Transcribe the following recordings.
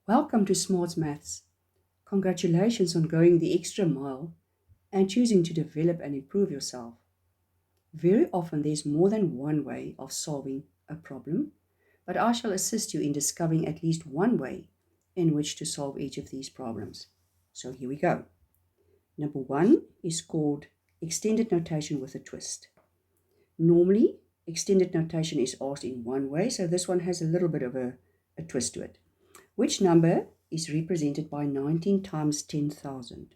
Welcome to Smarts Maths. Congratulations on going the extra mile and choosing to develop and improve yourself. Very often there's more than one way of solving a problem, but I shall assist you in discovering at least one way in which to solve each of these problems. So here we go. Number one is called extended notation with a twist. Normally, extended notation is asked in one way, so this one has a little bit of a twist to it. Which number is represented by 19 times 10,000?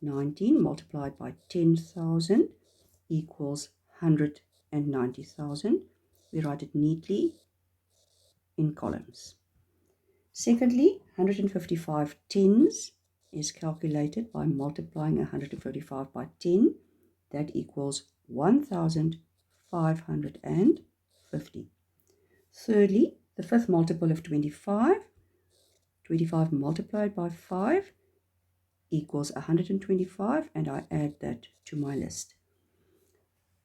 19 multiplied by 10,000 equals 190,000. We write it neatly in columns. Secondly, 155 tens is calculated by multiplying 155 by 10. That equals 1,550. Thirdly, the fifth multiple of 25. 25 multiplied by 5 equals 125, and I add that to my list.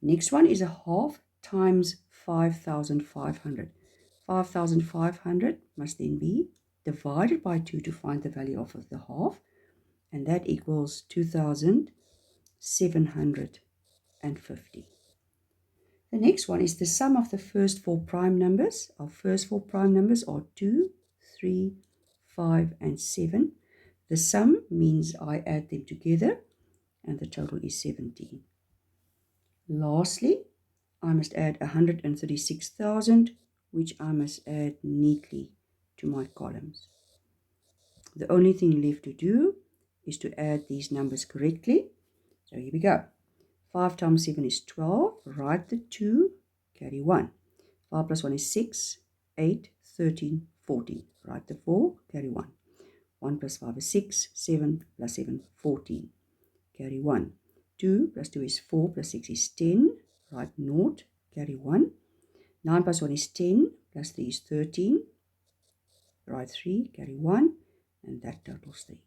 Next one is a half times 5,500. 5,500 must then be divided by 2 to find the value of the half, and that equals 2,750. The next one is the sum of the first four prime numbers. Our first four prime numbers are 2, 3, 5, and 7. The sum means I add them together, and the total is 17. Lastly, I must add 136,000, which I must add neatly to my columns. The only thing left to do is to add these numbers correctly. So here we go. 5 times 7 is 12. Write the 2, carry 1. 5 plus 1 is 6, 8, 13, 14. Write the 4, carry 1. 1 plus 5 is 6, 7 plus 7, 14. Carry 1. 2 plus 2 is 4, plus 6 is 10. Write 0, carry 1. 9 plus 1 is 10, plus 3 is 13. Write 3, carry 1, and that totals 3.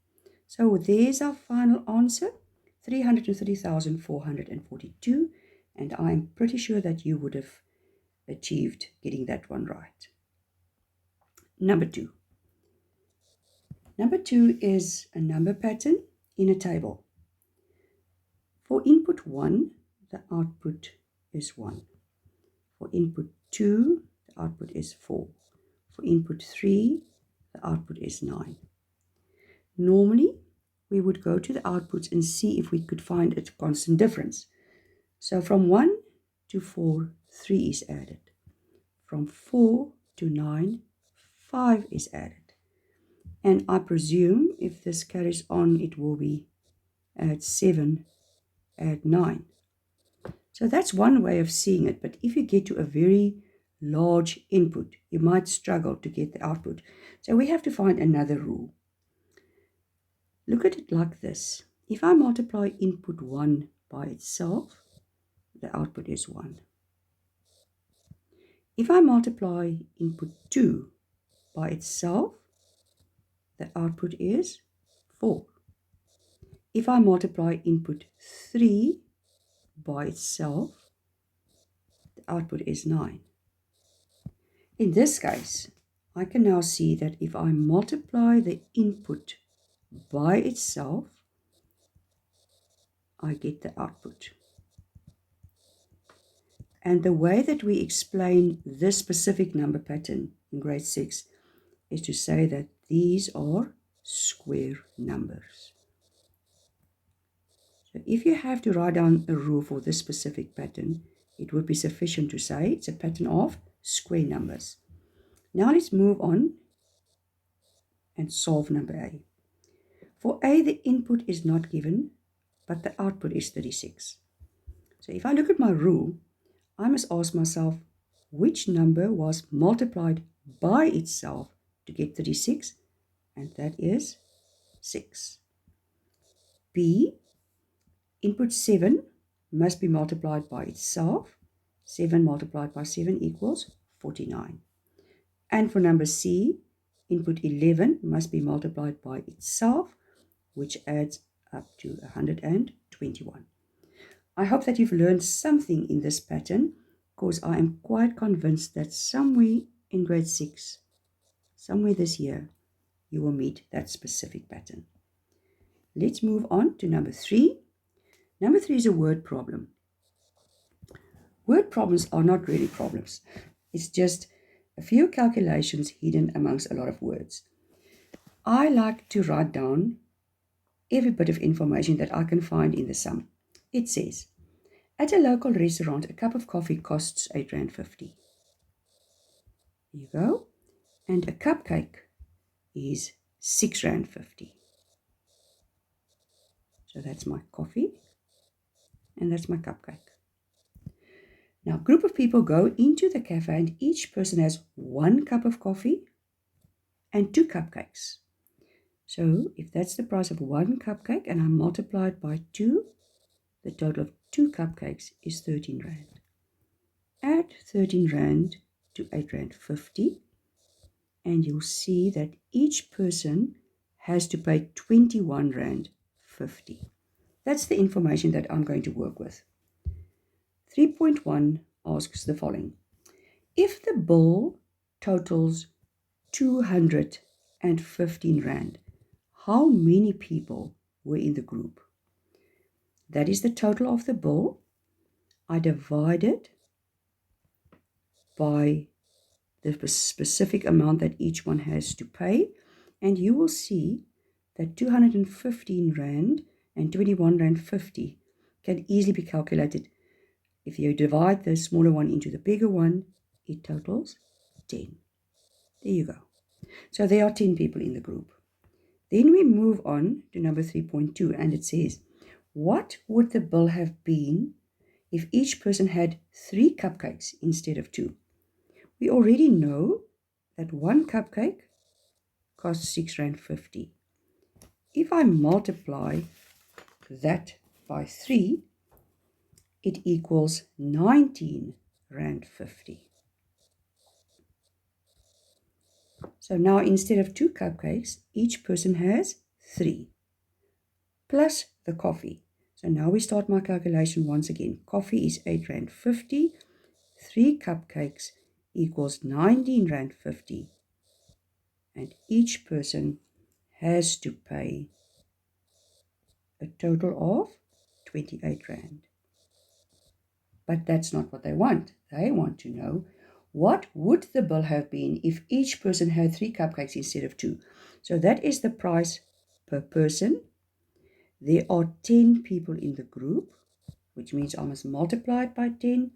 So there's our final answer, 330,442, and I'm pretty sure that you would have achieved getting that one right. Number 2. Number 2 is a number pattern in a table. For input 1, the output is 1. For input 2, the output is 4. For input 3, the output is 9. Normally, we would go to the outputs and see if we could find a constant difference. So from 1 to 4, 3 is added. From 4 to 9, 5 is added. And I presume if this carries on, it will be add 7, add 9. So that's one way of seeing it. But if you get to a very large input, you might struggle to get the output. So we have to find another rule. Look at it like this. If I multiply input 1 by itself, the output is 1. If I multiply input 2 by itself, the output is 4. If I multiply input 3 by itself, the output is 9. In this case, I can now see that if I multiply the input by itself, I get the output. And the way that we explain this specific number pattern in grade 6 is to say that these are square numbers. So if you have to write down a rule for this specific pattern, it would be sufficient to say it's a pattern of square numbers. Now let's move on and solve number A. For A, the input is not given, but the output is 36. So if I look at my rule, I must ask myself which number was multiplied by itself to get 36, and that is 6. B, input 7 must be multiplied by itself. 7 multiplied by 7 equals 49. And for number C, input 11 must be multiplied by itself, which adds up to 121. I hope that you've learned something in this pattern, because I am quite convinced that somewhere in grade 6, somewhere this year, you will meet that specific pattern. Let's move on to number 3. Number 3 is a word problem. Word problems are not really problems. It's just a few calculations hidden amongst a lot of words. I like to write down every bit of information that I can find in the sum. It says, at a local restaurant, a cup of coffee costs R8.50. There you go. And a cupcake is R6.50. So that's my coffee and that's my cupcake. Now, a group of people go into the cafe and each person has 1 cup of coffee and 2 cupcakes. So if that's the price of 1 cupcake and I multiply it by 2, the total of 2 cupcakes is R13. Add R13 to R8.50 and you'll see that each person has to pay R21.50. That's the information that I'm going to work with. 3.1 asks the following. If the bill totals R215, how many people were in the group? That is the total of the bill. I divide it by the specific amount that each one has to pay, and you will see that R215 and R21.50 can easily be calculated. If you divide the smaller one into the bigger one, it totals 10. There you go. So there are 10 people in the group. Then we move on to number 3.2, and it says, what would the bill have been if each person had 3 cupcakes instead of 2? We already know that 1 cupcake costs R6.50. If I multiply that by 3, it equals R19.50. So now instead of 2 cupcakes, each person has 3, plus the coffee. So now we start my calculation once again. Coffee is R8.50, 3 cupcakes equals R19.50, and each person has to pay a total of R28. But that's not what they want. They want to know, what would the bill have been if each person had 3 cupcakes instead of 2? So that is the price per person. There are 10 people in the group, which means I must multiply it by 10,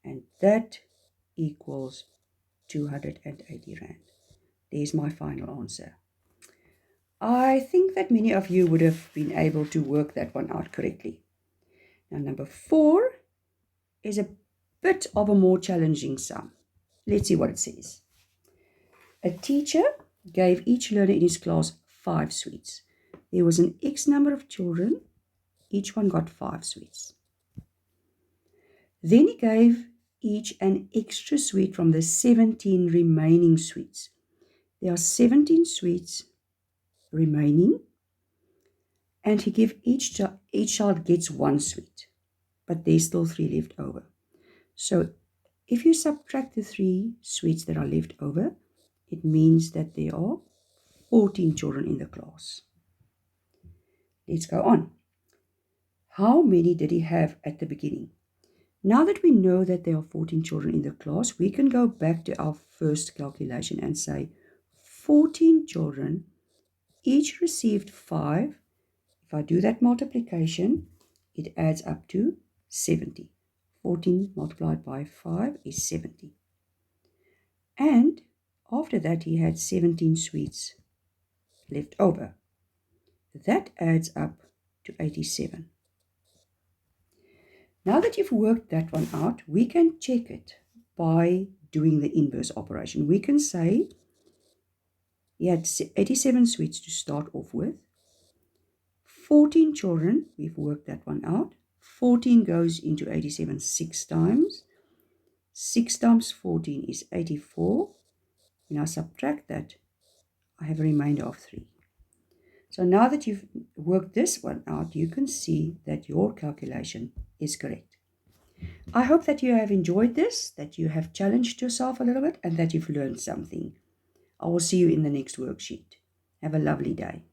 and that equals R280. There's my final answer. I think that many of you would have been able to work that one out correctly. Now, number 4 is a bit of a more challenging sum. Let's see what it says. A teacher gave each learner in his class 5 sweets. There was an X number of children. Each one got 5 sweets. Then he gave each an extra sweet from the 17 remaining sweets. There are 17 sweets remaining, and he gave each child gets 1 sweet, but there's still 3 left over. So if you subtract the 3 sweets that are left over, it means that there are 14 children in the class. Let's go on. How many did he have at the beginning? Now that we know that there are 14 children in the class, we can go back to our first calculation and say 14 children, each received 5. If I do that multiplication, it adds up to 70. 14 multiplied by 5 is 70. And after that, he had 17 sweets left over. That adds up to 87. Now that you've worked that one out, we can check it by doing the inverse operation. We can say he had 87 sweets to start off with. 14 children, we've worked that one out. 14 goes into 87 6 times. 6 times 14 is 84. When I subtract that, I have a remainder of 3. So now that you've worked this one out, you can see that your calculation is correct. I hope that you have enjoyed this, that you have challenged yourself a little bit, and that you've learned something. I will see you in the next worksheet. Have a lovely day.